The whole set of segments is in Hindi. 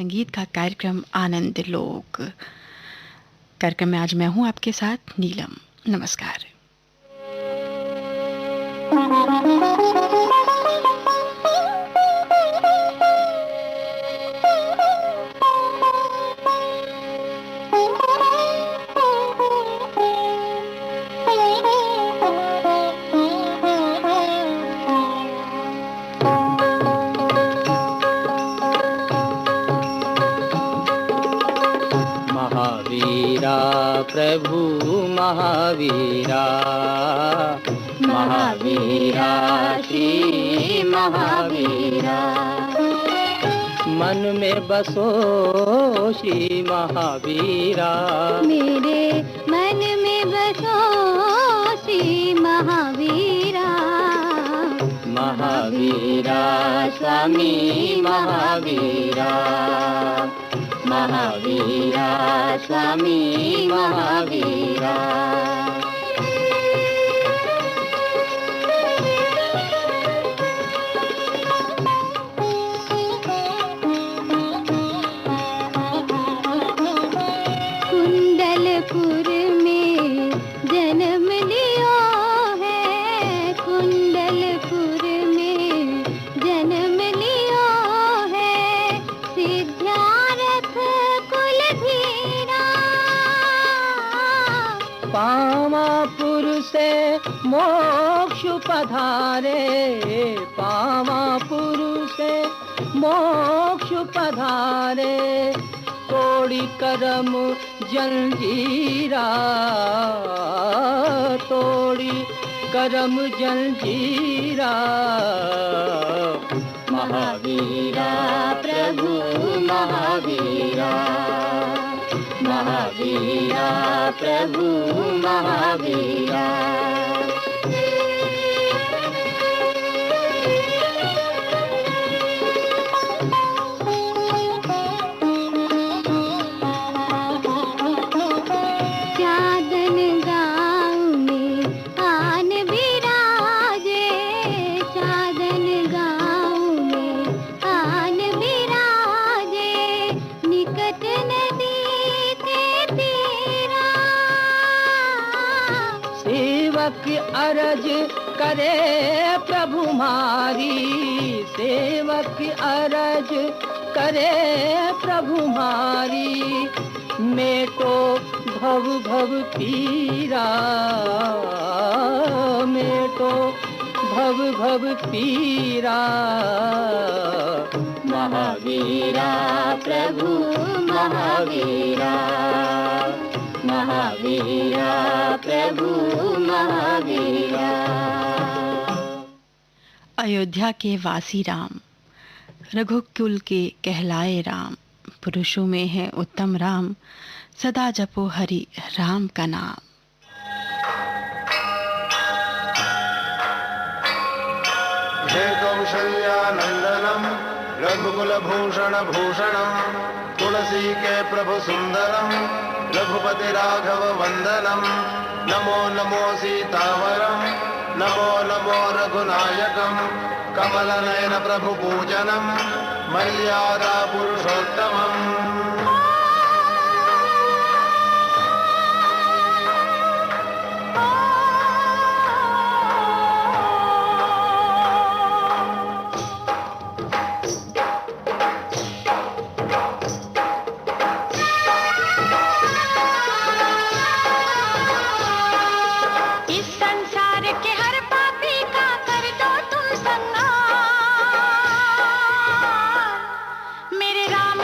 संगीत का कार्यक्रम आनंद लोक। कार्यक्रम में आज मैं हूं आपके साथ नीलम। नमस्कार। प्रभु महावीरा, महावीरा श्री महावीरा, मन में बसो श्री महावीरा, मेरे मन में बसो श्री महावीरा, महावीरा स्वामी महावीरा, महावीरा स्वामी महावीरा। कुंडलपुर में जन्म लियो है, कुंडलपुर में जन्म लियो है, सिद्धार्थ कुलधीरा, पावापुर से मोक्ष पधारे, पावापुर से मोक्ष पधारे, तोड़ी करम जंजीरा, तोड़ी करम जंजीरा, महावीरा प्रभु महावीरा, महावीरा प्रभु महावीरा। सेवक अरज करे प्रभु मारी, सेवक अरज करे प्रभु मारी, मेटो भव भव पीरा, मेटो भव भव पीरा, महावीरा प्रभु महावीरा, महावीरा प्रभु महावीरा। अयोध्या के वासी राम, रघुकुल के कहलाए राम, पुरुषों में है उत्तम राम, सदा जपो हरि राम का नाम। हे कौशल्यानंदनम रघुकुल भूषण भूषणम, तुलसी के प्रभु सुंदरम, रघुपति राघव वंदनम, नमो नमो सीतावरम, नमो नमो रघुनायकम, कमल नयन प्रभु पूजनम, मर्यादा पुरुषोत्तमम। मेरे राम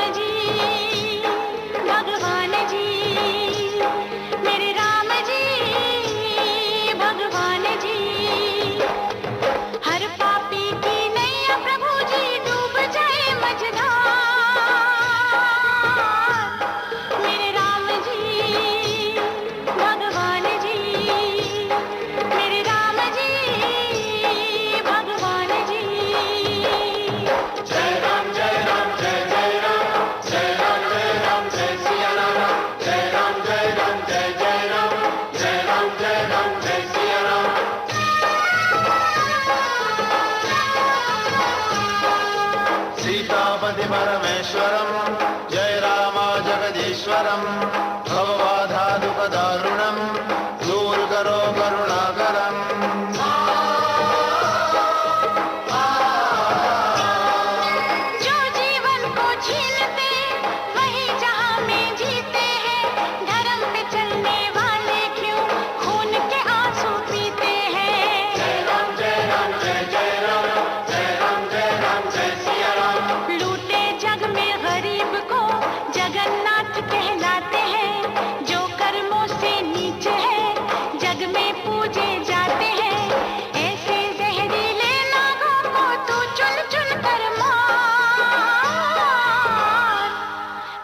शङ्करं भवबाधादुपदारुणं दूर करो करुणाकरम्। जो जीवन को छीनते वही जहां में जीते हैं, धर्म पे चलने वाले क्यों खून के आंसू पीते हैं। जय राम जय राम जय जय राम, जय राम जय राम जय सिया राम। लूटे जग में गरीब को जगन्नाथ कहलाते हैं, जो कर्मों से नीचे है जग में पूजे जाते हैं। ऐसे जहरीले नागों को तू चुन चुन कर मार।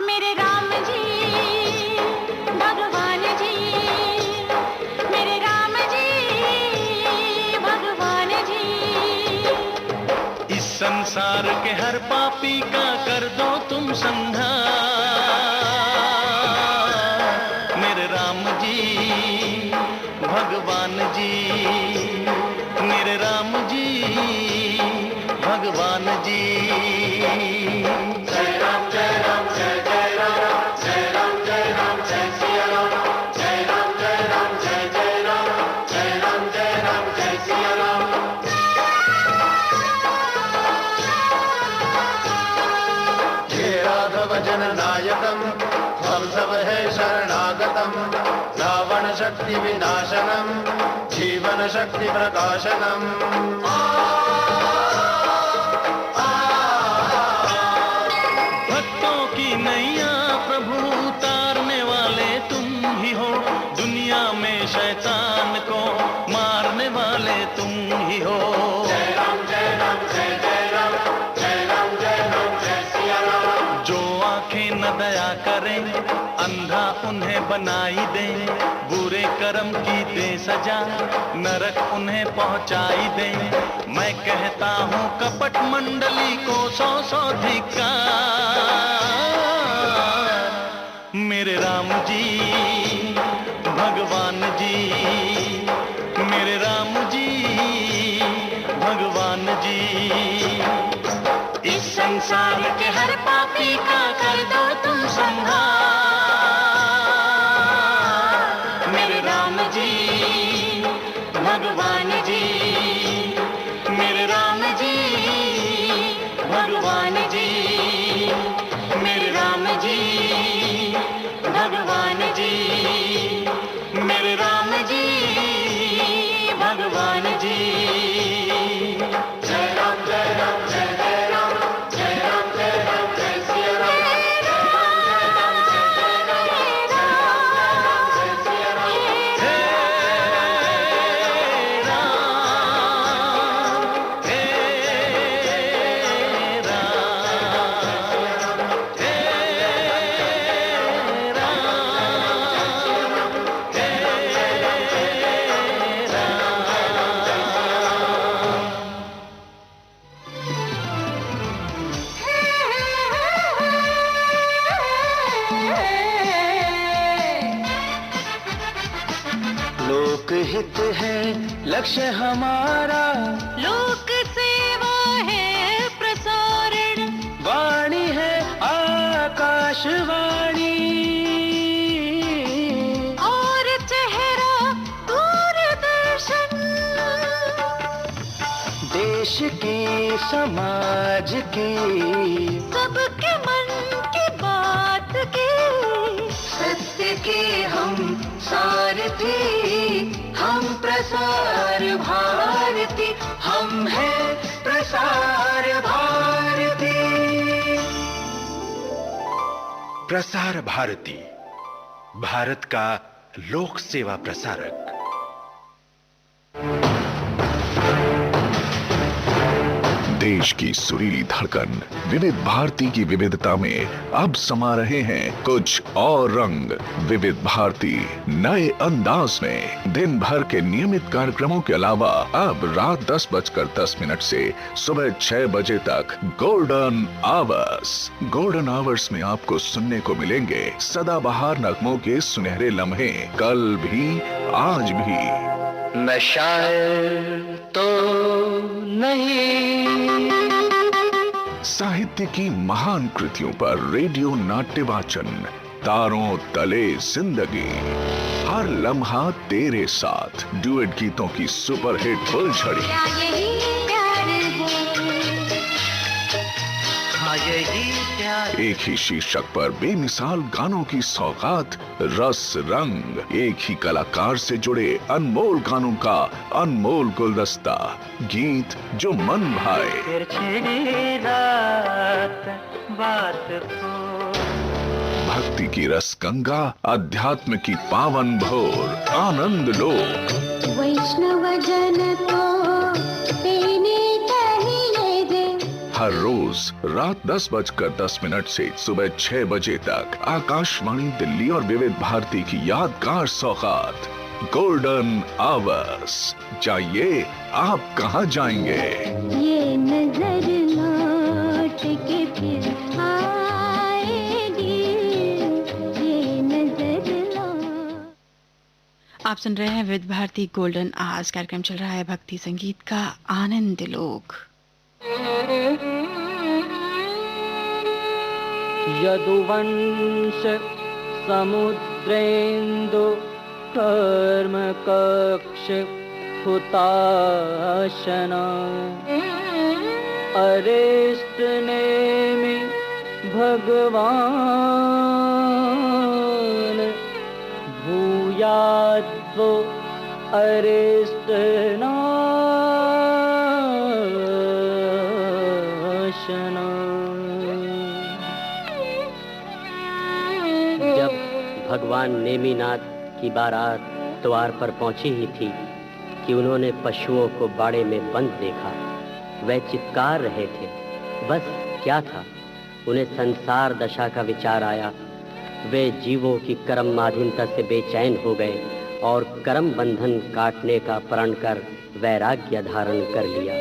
मेरे राम जी भगवान जी, मेरे राम जी भगवान जी। इस संसार के हर पापी का कर दो तुम संहार। मेरे राम जी भगवान जी, मेरे राम जी भगवान जी। जय राम जय राम जय जय राम, जय राम जय राम जय सिया राम। जय राम जय राम जय जय राम, जय राम जय राम जय सिया राम। हे राघव जननायकं हम सब है शरणागतं, रावण शक्ति विनाशनं जीवन शक्ति प्रकाशनम्। भक्तों की नैया प्रभु उतारने वाले तुम ही हो, दुनिया में शैतान को मारने वाले तुम ही हो। जय राम जय राम जय जय राम, जय राम जय राम जय सिया राम। जो आंखें न दया करें अंधा उन्हें बनाई दे, बुरे कर्म की दे सजा नरक उन्हें पहुंचाई दे। मैं कहता हूँ कपट मंडली को सौ सौ धिक्कार। मेरे राम जी भगवान जी, मेरे राम जी भगवान जी। इस संसार के हर पापी का कर दो तुम संहार। मेरे राम जी भगवान जी, मेरे राम जी भगवान जी, मेरे राम जी भगवान जी, मेरे राम जी भगवान जी। जय राम जय राम जय जय राम, जय राम जय राम जय सिया राम। जय राम जय राम जय जय राम, जय राम जय राम जय सिया राम। हे राम, हे राम, हे लोकहित है लक्ष्य हमारा, लोक सेवा है प्रसारण, वाणी है आकाशवाणी। और चेहरा दूरदर्शन। देश की समाज की सबके मन की बात की, सत्य के हम सारथी, हम प्रसार भारती, हम हैं प्रसार भारती। प्रसार भारती, भारत का लोक सेवा प्रसारक। देश की सुरीली धड़कन विविध भारती की विविधता में अब समा रहे हैं कुछ और रंग। विविध भारती नए अंदाज में दिन भर के नियमित कार्यक्रमों के अलावा अब रात 10:10 से सुबह 6 बजे तक गोल्डन आवर्स। गोल्डन आवर्स में आपको सुनने को मिलेंगे सदाबहार नगमों के सुनहरे लम्हे, कल भी आज भी। मैं शायर तो नहीं, साहित्य की महान कृतियों पर रेडियो नाट्य वाचन, तारों तले जिंदगी, हर लम्हा तेरे साथ। डुएट गीतों की सुपरहिट फुलझड़ी। क्या यही प्यार है? हाँ यही प्यार। एक ही शीर्षक पर बेमिसाल गानों की सौगात, रस रंग। एक ही कलाकार से जुड़े अनमोल गानों का अनमोल गुलदस्ता। गीत जो मन भाए। फिर छिड़ी रात बात को, भक्ति की रस गंगा, अध्यात्म की पावन भोर। आनंद लो। वैष्णव जन तो तेने कहिए दे। हर रोज रात 10:10 से सुबह 6 बजे तक आकाशवाणी दिल्ली और विविध भारती की यादगार सौगात, गोल्डन आवर्स। जाइए, आप कहाँ जाएंगे? ये नजर लौट के फिर आएगी, ये नजर लौट। आप सुन रहे हैं विविध भारती गोल्डन आवर्स। कार्यक्रम चल रहा है भक्ति संगीत का आनंद लोक। यदुवंश समुद्रेन्दु कर्म कक्ष हुताशना, अरिष्ट नेमि भगवान भूयाद्वो अरिष्ट नाशना। जब भगवान नेमिनाथ की बारात द्वार पर पहुंची ही थी कि उन्होंने पशुओं को बाड़े में बंद देखा। वह चित्कार रहे थे, बस क्या था, उन्हें संसार दशा का विचार आया। वे जीवों की कर्म माधीनता से बेचैन हो गए और कर्म बंधन काटने का प्रण कर वैराग्य धारण कर लिया।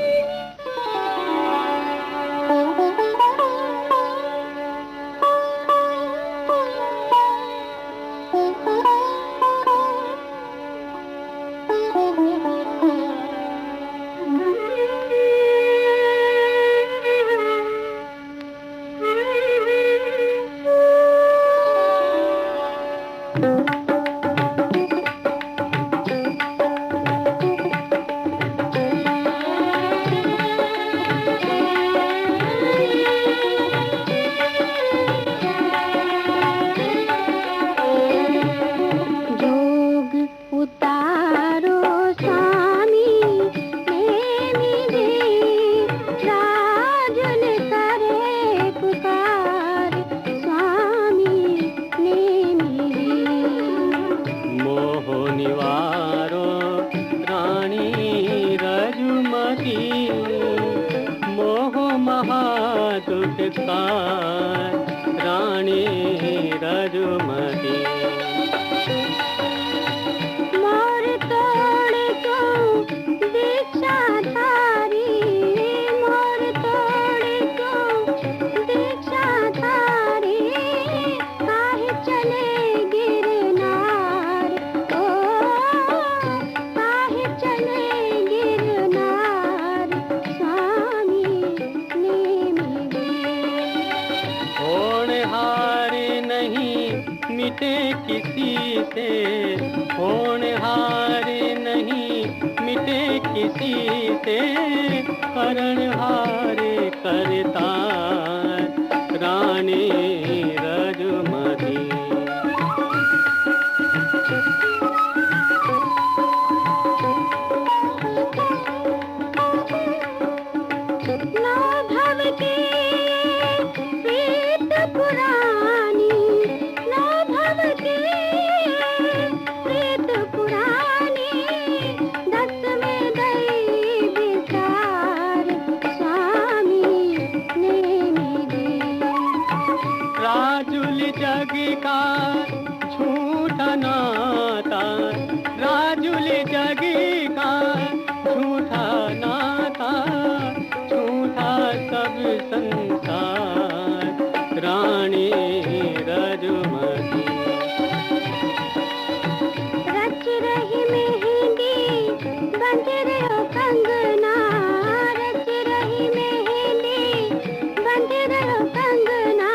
बंध रहो कंगना,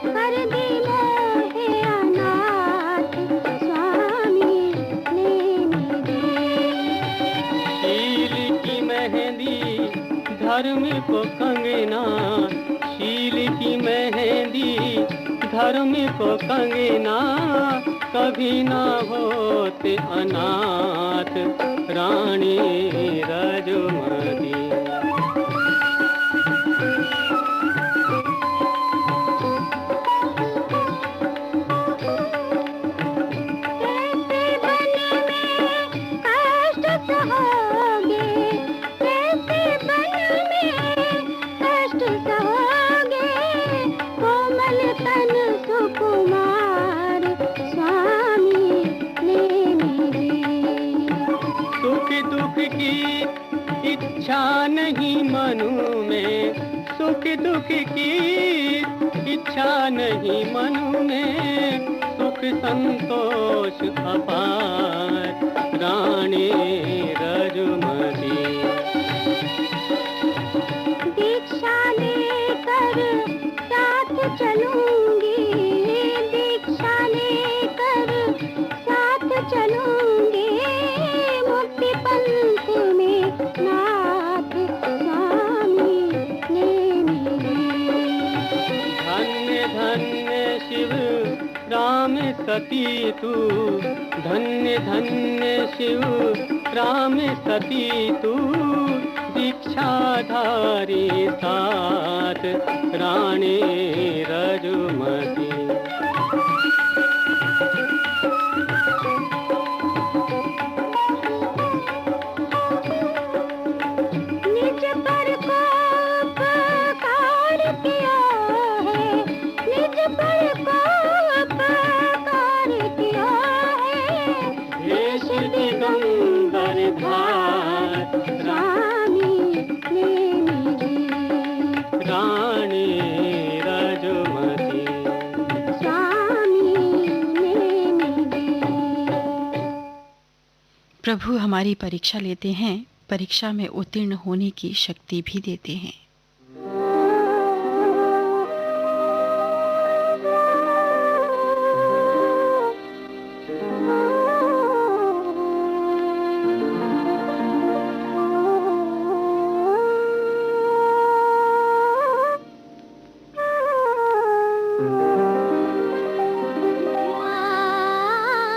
कर दी मोहे धर्म को कंगना कभी ना होते अनाथ रानी रजमती। इच्छा नहीं मनु में, सुख दुख की इच्छा नहीं मनु में, सुख संतोष अपार रानी रजमती। दीक्षा लेकर साथ चलूंगी, दीक्षा लेकर साथ चलूंगी, मुक्ति पंथ में नाथ स्वामी ने मेरी। धन्य धन्य शिव राम सती तू, धन्य धन्य शिव राम सती तू, दीक्षाधारी साथ रानी रजमती। निज पर कोप कार किया है, निज पर कोप कार किया है, देश दिगंबर धार स्वामी ने मेरी। रानी रजमती। स्वामी ने मेरी। प्रभु हमारी परीक्षा लेते हैं, परीक्षा में उत्तीर्ण होने की शक्ति भी देते हैं।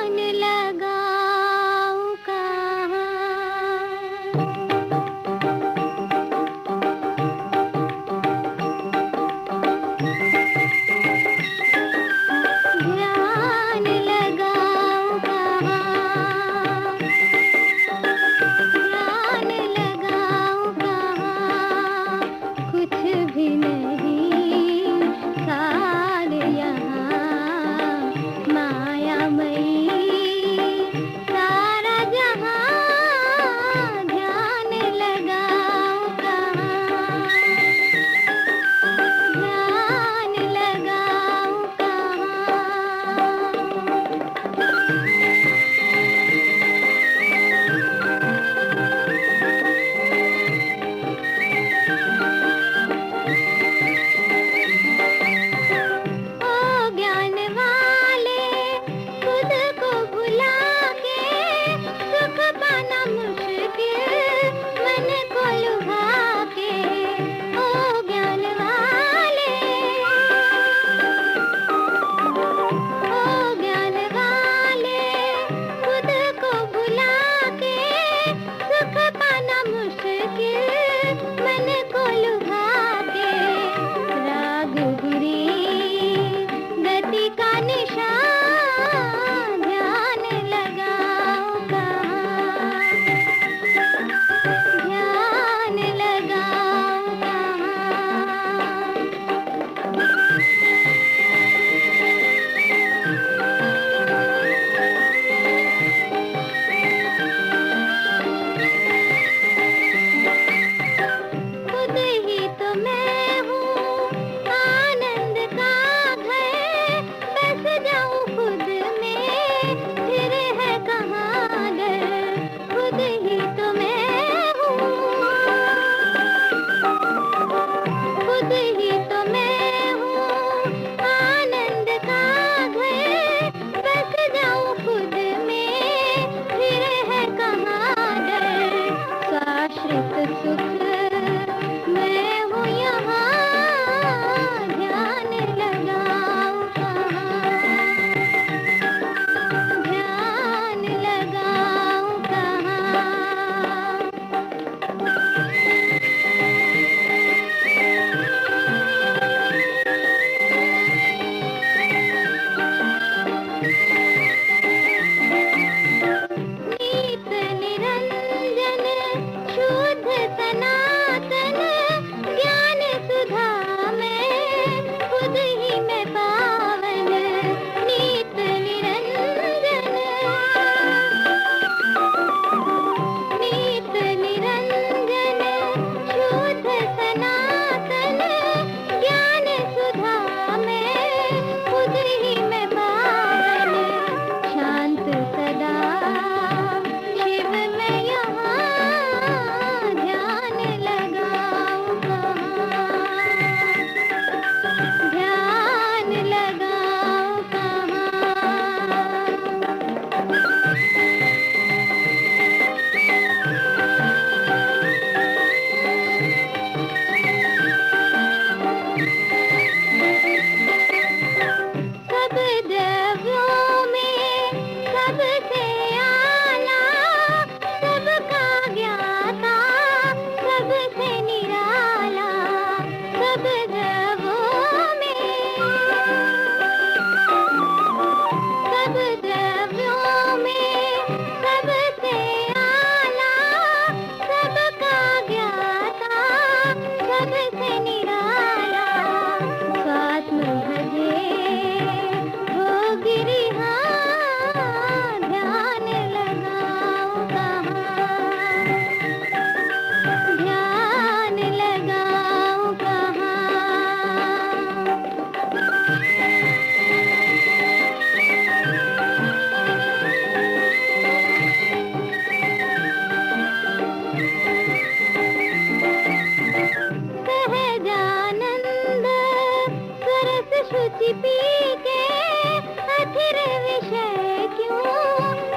ध्यान लगाऊं कहाँ, ध्यान लगाऊं कहाँ, ध्यान लगाऊं कहाँ, कुछ भी नहीं सार यहाँ मायामयी सारा जहाँ, ध्यान लगाऊं कहाँ, ध्यान लगाऊं कहाँ। ओ ज्ञान वाले खुद को भुला के, सुख पाना मुश्किल मन को लुभा के। ओ ज्ञान वाले, ओ ज्ञान वाले खुद को भुला के, सुख पाना मुश्किल मन को लुभा के। राग बुरी गति का निशान, ध्यान लगाऊं कहाँ, ध्यान लगाऊं कहाँ। खुद ही तो मैं हूँ आनंद का घर, बस जाऊं पी के अथिर विषय क्यों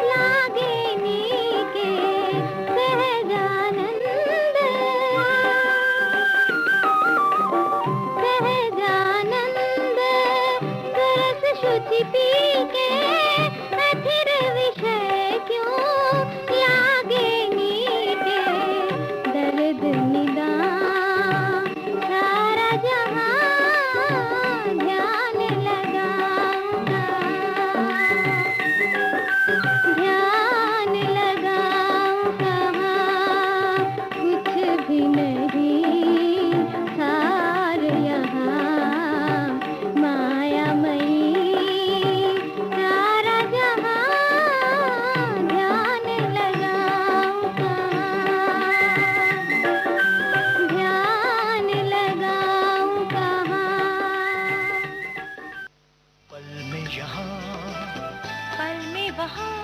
लागे नीके सहजानंद सरस शुचि पी के अथिर विषय क्यों लागे नीके दर्द निदान सारा जहां ध्यान लगाऊंगा कुछ भी नहीं सार यहाँ मायामयी सारा जहां ध्यान लगाऊं कहाँ पल में यहाँ पल में वहाँ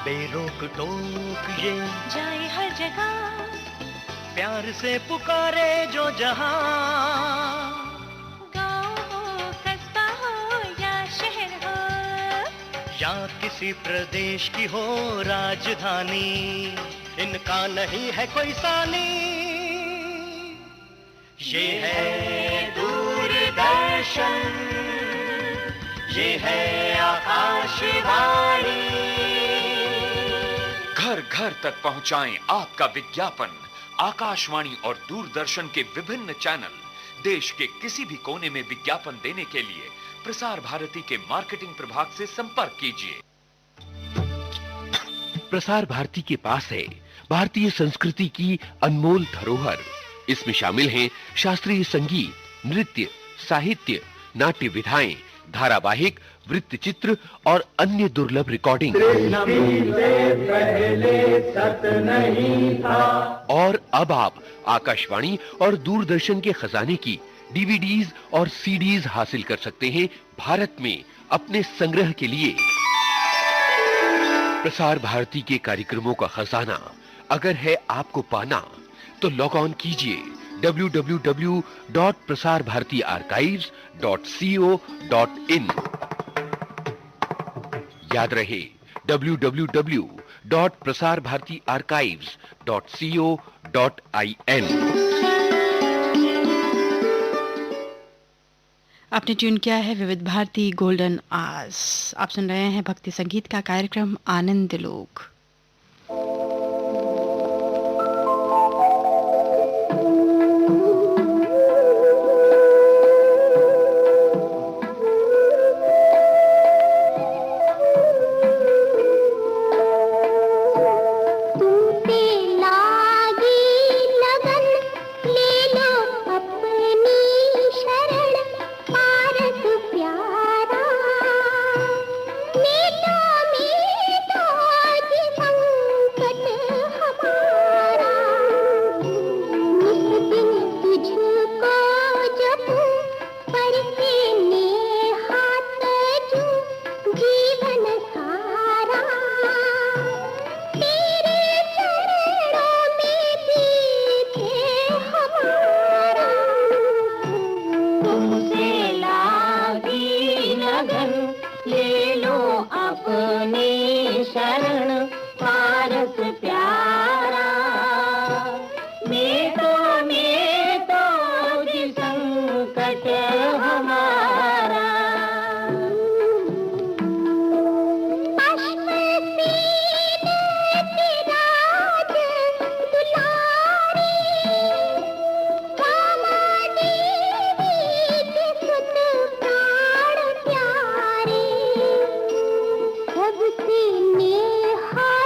बेरोक टोक ये जाए हर जगह प्यार से पुकारे जो जहां गाँव हो कस्बा हो या शहर हो या किसी प्रदेश की हो राजधानी, इनका नहीं है कोई सानी। ये है दूरदर्शन, ये है आकाशवाणी। घर घर तक पहुंचाएं आपका विज्ञापन। आकाशवाणी और दूरदर्शन के विभिन्न चैनल देश के किसी भी कोने में विज्ञापन देने के लिए प्रसार भारती के मार्केटिंग प्रभाग से संपर्क कीजिए। प्रसार भारती के पास है भारतीय संस्कृति की अनमोल धरोहर। इसमें शामिल हैं शास्त्रीय संगीत, नृत्य, साहित्य, नाट्य विधाएं, धारावाहिक, वृत्तचित्र और अन्य दुर्लभ रिकॉर्डिंग। और अब आप आकाशवाणी और दूरदर्शन के खजाने की डीवीडीज और सीडीज हासिल कर सकते हैं भारत में अपने संग्रह के लिए। प्रसार भारती के कार्यक्रमों का खजाना अगर है आपको पाना तो लॉग ऑन कीजिए www.prasarbhartiarchives.co.in। याद रहे www.prasarbhartiarchives.co.in। आपने ट्यून किया है विविध भारती गोल्डन आवर्स। आप सुन रहे हैं भक्ति संगीत का कार्यक्रम आनंद लोक। सबसे नेहा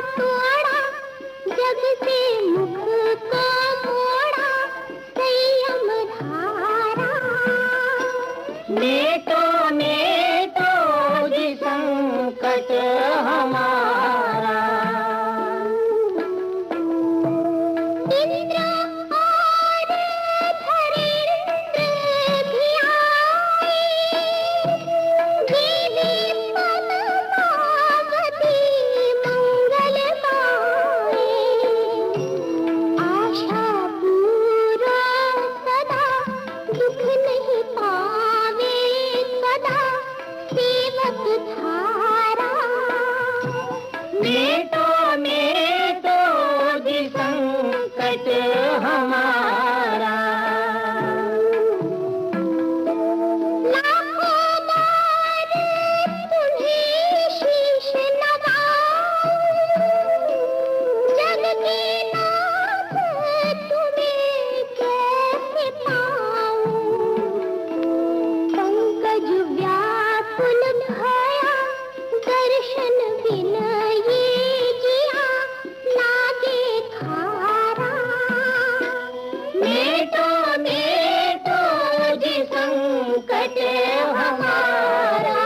व्याकुल भया दर्शन बिना ये जिया लागे खारा। मेटो जी संकट हमारा,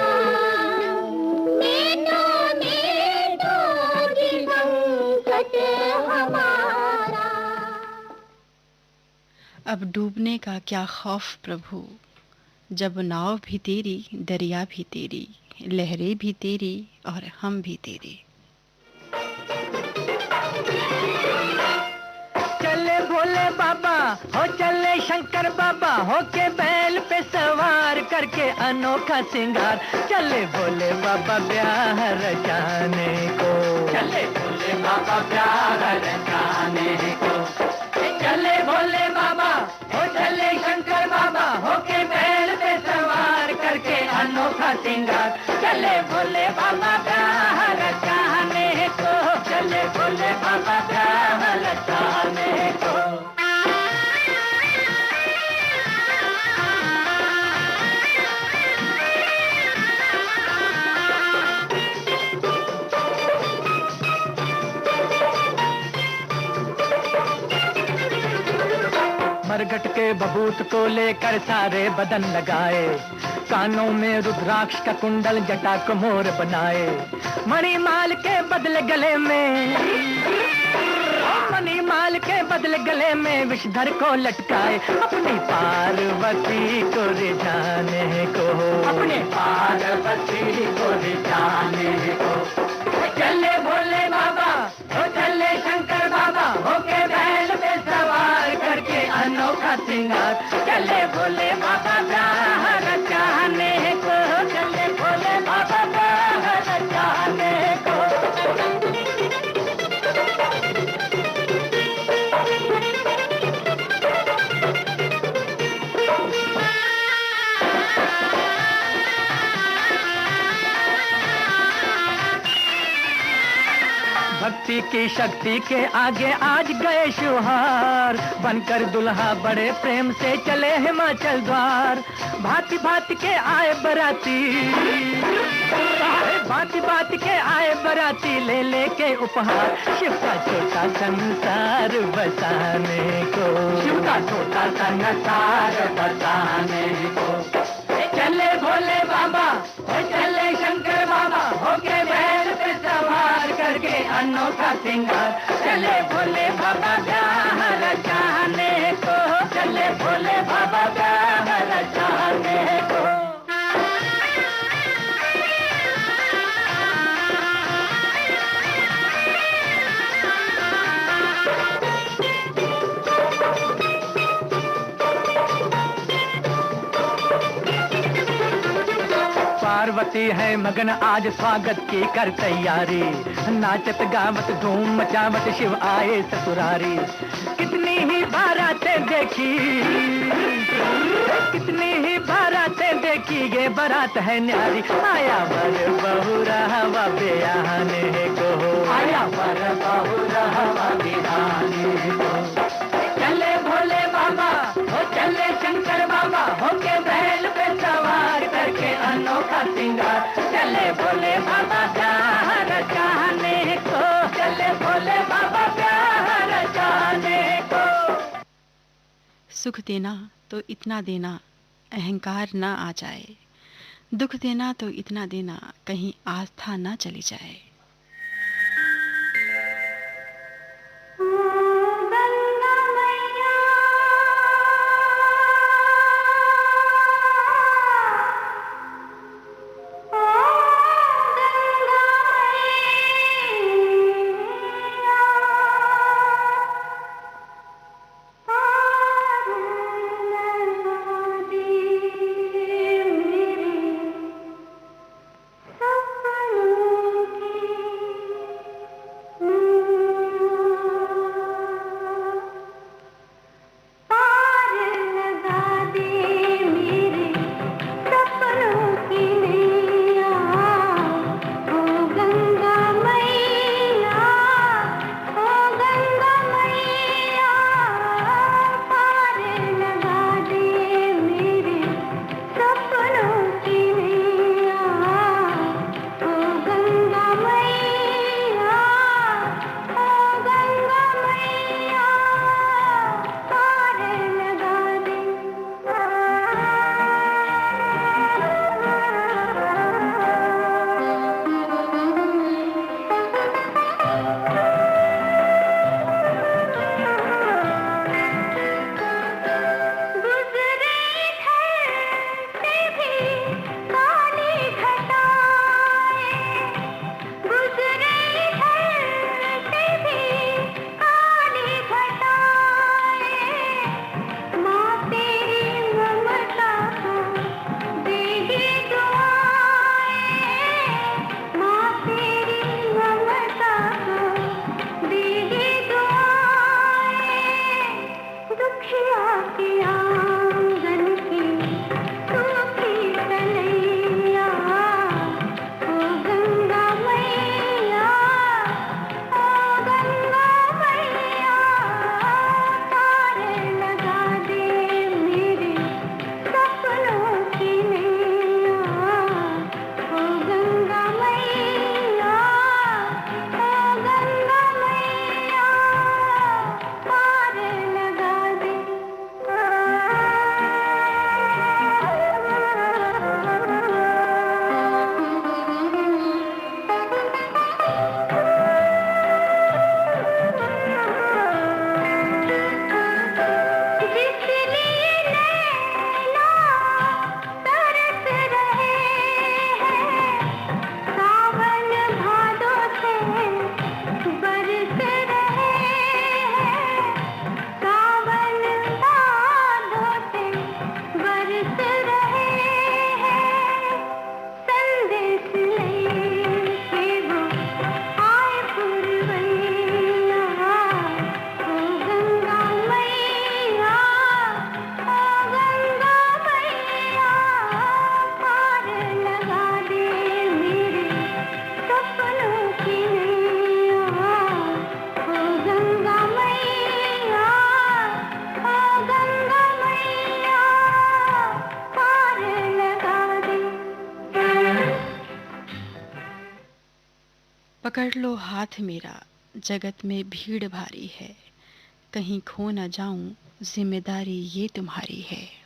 मेटो जी संकट हमारा। अब डूबने का क्या खौफ प्रभु, जब नाव भी तेरी, दरिया भी तेरी, लहरें भी तेरी और हम भी तेरे। चले भोले बाबा हो, चले शंकर बाबा हो के बैल पे सवार करके अनोखा सिंगार। चले भोले बाबा ब्याह रचाने को, चले भोले बाबा ब्याह रचाने को। चले भोले बाबा हो, चले शंकर बाबा हो के बैल पे सवार करके अनोखा सिंगार। चले भोले बाबा ब्याह रचाने को, चले भोले बाबा ब्याह रचाने को। मरघट के बबूत को लेकर सारे बदन लगाए, कानों में रुद्राक्ष का कुंडल जटा को मोर बनाए। मणिमाल के बदले गले में, मणिमाल के बदले गले में विषधर को लटकाए। अपनी पार्वती को रिझाने को, अपने पार्वती को रिझाने को। चले भोले बाबा हो, चले शंकर बाबा हो के बैल पे सवार करके अनोखा सिंगार। चले भोले बाबा ब्याह रचाने को, चले भोले बाबा ब्याह रचाने को। भक्ति की शक्ति के आगे आज गए शुहार, बनकर दुल्हा बड़े प्रेम से चले हिमाचल द्वार। भांति भांति के आए बराती, भांति भांति के आए बराती ले लेके उपहार। शिव का छोटा संसार बसाने को, शिव का छोटा संसार बसाने को। चले भोले बाबा चले शंकर बाबा हो के बैल पे सवार करके अनोखा सिंगार। चले भोले बाबा ब्याह रचाने को, चले भोले बाबा ब्याह रचाने को। पार्वती है मगन आज स्वागत की कर तैयारी, नाचत गावत धूम मचावत शिव आए ससुरारी। कितनी ही बारातें देखी, कितनी ही बारातें देखी, ये बारात है न्यारी। आया वर बहू रहा ब्याहने को, आया वर बहू रहा ब्याहने को। चले भोले बाबा हो, चले शंकर बाबा हो के बैल पे सवार करके अनोखा सिंगार। चले भोले बाबा ब्याह रचाने को, चले भोले बाबा ब्याह रचाने को। सुख देना तो इतना देना अहंकार ना आ जाए, दुख देना तो इतना देना कहीं आस्था ना चली जाए। सपनों की पकड़ लो हाथ मेरा, जगत में भीड़ भारी है, कहीं खो न जाऊं, जिम्मेदारी ये तुम्हारी है।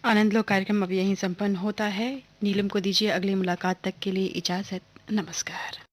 आनंद लो कार्यक्रम अब यहीं संपन्न होता है। नीलम को दीजिए अगली मुलाकात तक के लिए इजाजत। नमस्कार।